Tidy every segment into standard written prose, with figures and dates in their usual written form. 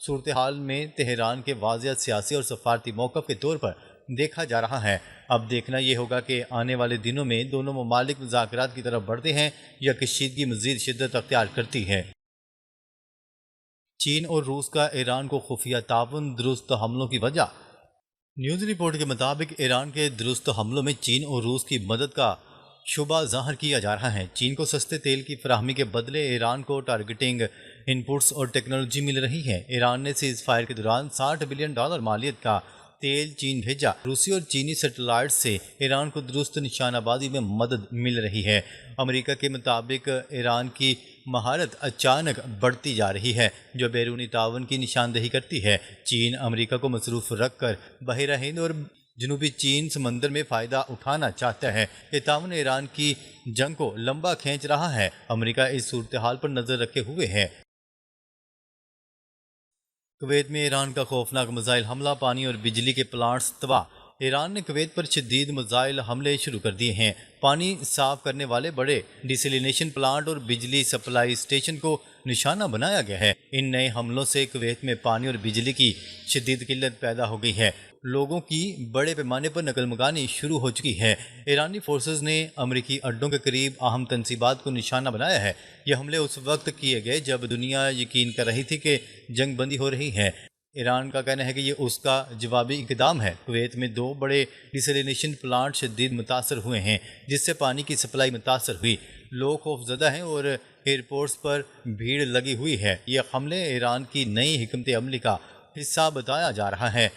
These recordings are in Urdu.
صورتحال میں تہران کے واضح سیاسی اور سفارتی موقف کے طور پر دیکھا جا رہا ہے۔ اب دیکھنا یہ ہوگا کہ آنے والے دنوں میں دونوں ممالک مذاکرات کی طرف بڑھتے ہیں یا کشیدگی مزید شدت اختیار کرتی ہے۔ چین اور روس کا ایران کو خفیہ تعاون درست حملوں کی وجہ۔ نیوز رپورٹ کے مطابق ایران کے درست حملوں میں چین اور روس کی مدد کا شبہ ظاہر کیا جا رہا ہے۔ چین کو سستے تیل کی فراہمی کے بدلے ایران کو ٹارگیٹنگ انپٹس اور ٹیکنالوجی مل رہی ہے۔ ایران نے سیز فائر کے دوران $60 بلین مالیت کا تیل چین بھیجا۔ روسی اور چینی سیٹلائٹ سے ایران کو درست نشانہ بازی میں مدد مل رہی ہے۔ امریکہ کے مطابق ایران کی مہارت اچانک بڑھتی جا رہی ہے، جو بیرونی تعاون کی نشاندہی کرتی ہے۔ چین امریکہ کو مصروف رکھ کر بحیرہ ہند اور جنوبی چین سمندر میں فائدہ اٹھانا چاہتا ہے۔ یہ تعاون ایران کی جنگ کو لمبا کھینچ رہا ہے۔ امریکہ اس صورتحال پر نظر رکھے ہوئے ہے۔ کویت میں ایران کا خوفناک میزائل حملہ، پانی اور بجلی کے پلانٹس تباہ۔ ایران نے کویت پر شدید میزائل حملے شروع کر دیے ہیں۔ پانی صاف کرنے والے بڑے ڈیسیلینیشن پلانٹ اور بجلی سپلائی اسٹیشن کو نشانہ بنایا گیا ہے۔ ان نئے حملوں سے کویت میں پانی اور بجلی کی شدید قلت پیدا ہو گئی ہے۔ لوگوں کی بڑے پیمانے پر نقل مکانی شروع ہو چکی ہے۔ ایرانی فورسز نے امریکی اڈوں کے قریب اہم تنصیبات کو نشانہ بنایا ہے۔ یہ حملے اس وقت کیے گئے جب دنیا یقین کر رہی تھی کہ جنگ بندی ہو رہی ہے۔ ایران کا کہنا ہے کہ یہ اس کا جوابی اقدام ہے۔ کویت میں 2 بڑے ڈیسیلینیشن پلانٹ شدید متاثر ہوئے ہیں، جس سے پانی کی سپلائی متاثر ہوئی۔ لوگ خوفزدہ ہیں اور ایئرپورٹس پر بھیڑ لگی ہوئی ہے۔ یہ حملے ایران کی نئی حکمت عملی کا حصہ بتایا جا رہا ہے۔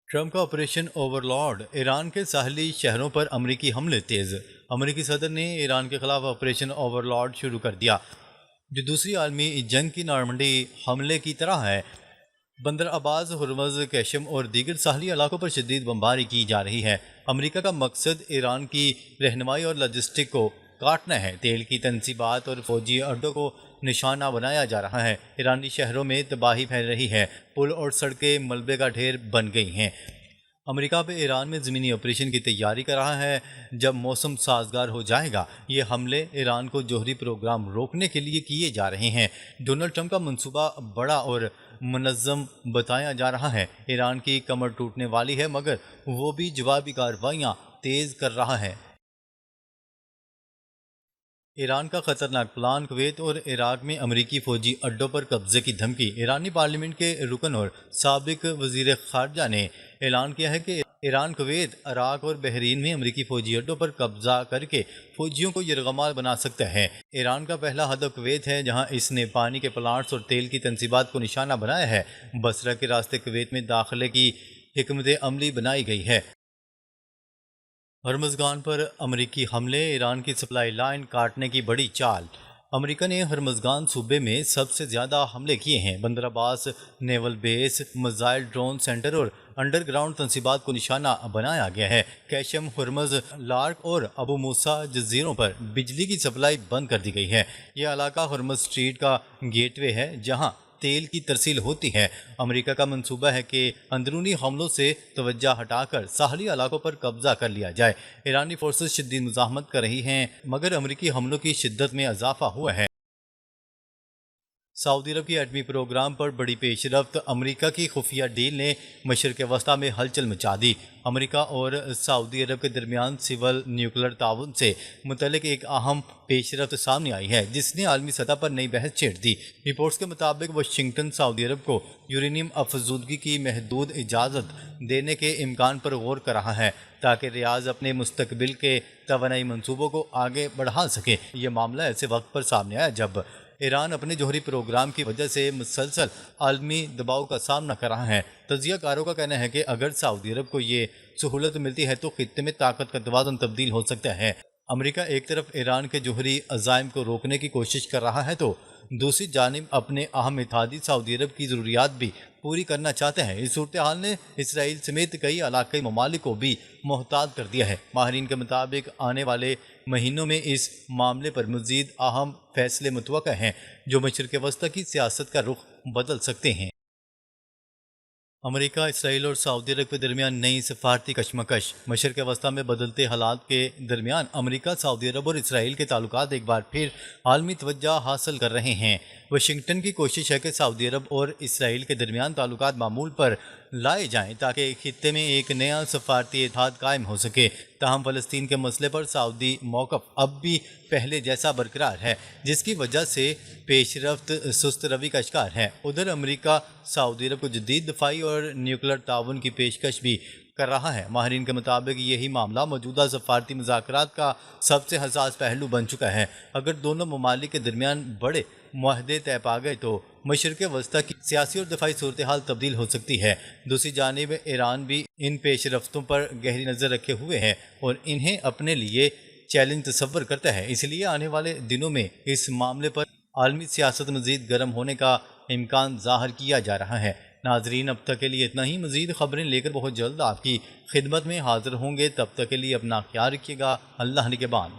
ٹرمپ کا آپریشن اوور لارڈ، ایران کے ساحلی شہروں پر امریکی حملے تیز۔ امریکی صدر نے ایران کے خلاف آپریشن اوور لارڈ شروع کر دیا، جو دوسری عالمی جنگ کی نارمنڈی حملے کی طرح ہے۔ بندر عباس، ہرمز، کیشم اور دیگر ساحلی علاقوں پر شدید بمباری کی جا رہی ہے۔ امریکہ کا مقصد ایران کی رہنمائی اور لاجسٹک کو کاٹنا ہے۔ تیل کی تنصیبات اور فوجی اڈوں کو نشانہ بنایا جا رہا ہے۔ ایرانی شہروں میں تباہی پھیل رہی ہے، پل اور سڑکیں ملبے کا ڈھیر بن گئی ہیں۔ امریکہ اب ایران میں زمینی آپریشن کی تیاری کر رہا ہے۔ جب موسم سازگار ہو جائے گا، یہ حملے ایران کو جوہری پروگرام روکنے کے لیے کیے جا رہے ہیں۔ ڈونلڈ ٹرمپ کا منصوبہ بڑا اور منظم بتایا جا رہا ہے۔ ایران کی کمر ٹوٹنے والی ہے، مگر وہ بھی جوابی کارروائیاں تیز کر رہا ہے۔ ایران کا خطرناک پلان، کویت اور عراق میں امریکی فوجی اڈوں پر قبضے کی دھمکی۔ ایرانی پارلیمنٹ کے رکن اور سابق وزیر خارجہ نے اعلان کیا ہے کہ ایران کویت، عراق اور بحرین میں امریکی فوجی اڈوں پر قبضہ کر کے فوجیوں کو یرغمال بنا سکتا ہے۔ ایران کا پہلا ہدف کویت ہے، جہاں اس نے پانی کے پلانٹس اور تیل کی تنصیبات کو نشانہ بنایا ہے۔ بصرہ کے راستے کویت میں داخلے کی حکمت عملی بنائی گئی ہے۔ ہرمزگان پر امریکی حملے، ایران کی سپلائی لائن کاٹنے کی بڑی چال۔ امریکہ نے ہرمزگان صوبے میں سب سے زیادہ حملے کیے ہیں۔ بندر عباس نیول بیس، میزائل ڈرون سینٹر اور انڈر گراؤنڈ تنصیبات کو نشانہ بنایا گیا ہے۔ کیشم، ہرمز، لارک اور ابو موسیٰ جزیروں پر بجلی کی سپلائی بند کر دی گئی ہے۔ یہ علاقہ ہرمز اسٹریٹ کا گیٹ وے ہے، جہاں تیل کی ترسیل ہوتی ہے۔ امریکہ کا منصوبہ ہے کہ اندرونی حملوں سے توجہ ہٹا کر ساحلی علاقوں پر قبضہ کر لیا جائے۔ ایرانی فورسز شدید مزاحمت کر رہی ہیں، مگر امریکی حملوں کی شدت میں اضافہ ہوا ہے۔ سعودی عرب کی ایٹمی پروگرام پر بڑی پیش رفت، امریکہ کی خفیہ ڈیل نے مشرق وسطیٰ میں ہلچل مچا دی۔ امریکہ اور سعودی عرب کے درمیان سول نیوکلر تعاون سے متعلق ایک اہم پیش رفت سامنے آئی ہے، جس نے عالمی سطح پر نئی بحث چھیڑ دی۔ رپورٹس کے مطابق واشنگٹن سعودی عرب کو یورینیم افزودگی کی محدود اجازت دینے کے امکان پر غور کر رہا ہے، تاکہ ریاض اپنے مستقبل کے توانائی منصوبوں کو آگے بڑھا سکے۔ یہ معاملہ ایسے وقت پر سامنے آیا جب ایران اپنے جوہری پروگرام کی وجہ سے مسلسل عالمی دباؤ کا سامنا کر رہا ہے۔ تجزیہ کاروں کا کہنا ہے کہ اگر سعودی عرب کو یہ سہولت ملتی ہے تو خطے میں طاقت کا توازن تبدیل ہو سکتا ہے۔ امریکہ ایک طرف ایران کے جوہری عزائم کو روکنے کی کوشش کر رہا ہے تو دوسری جانب اپنے اہم اتحادی سعودی عرب کی ضروریات بھی پوری کرنا چاہتے ہیں۔ اس صورتحال نے اسرائیل سمیت کئی علاقائی ممالک کو بھی محتاط کر دیا ہے۔ ماہرین کے مطابق آنے والے مہینوں میں اس معاملے پر مزید اہم فیصلے متوقع ہیں، جو مشرق وسطیٰ کی سیاست کا رخ بدل سکتے ہیں۔ امریکہ، اسرائیل اور سعودی عرب کے درمیان نئی سفارتی کشمکش۔ مشرق وسطیٰ میں بدلتے حالات کے درمیان امریکہ، سعودی عرب اور اسرائیل کے تعلقات ایک بار پھر عالمی توجہ حاصل کر رہے ہیں۔ واشنگٹن کی کوشش ہے کہ سعودی عرب اور اسرائیل کے درمیان تعلقات معمول پر لائے جائیں تاکہ خطے میں ایک نیا سفارتی اتحاد قائم ہو سکے۔ تاہم فلسطین کے مسئلے پر سعودی موقف اب بھی پہلے جیسا برقرار ہے، جس کی وجہ سے پیش رفت سست روی کا شکار ہے۔ ادھر امریکہ سعودی عرب کو جدید دفاعی اور نیوکلیر تعاون کی پیشکش بھی کر رہا ہے۔ ماہرین کے مطابق یہی معاملہ موجودہ سفارتی مذاکرات کا سب سے حساس پہلو بن چکا ہے۔ اگر دونوں ممالک کے درمیان بڑے معاہدے طے پا گئے تو مشرق وسطیٰ کی سیاسی اور دفاعی صورتحال تبدیل ہو سکتی ہے۔ دوسری جانب ایران بھی ان پیش رفتوں پر گہری نظر رکھے ہوئے ہے اور انہیں اپنے لیے چیلنج تصور کرتا ہے، اس لیے آنے والے دنوں میں اس معاملے پر عالمی سیاست مزید گرم ہونے کا امکان ظاہر کیا جا رہا ہے۔ ناظرین، اب تک کے لیے اتنا ہی۔ مزید خبریں لے کر بہت جلد آپ کی خدمت میں حاضر ہوں گے، تب تک کے لیے اپنا خیال رکھیے گا۔ اللہ نگہبان۔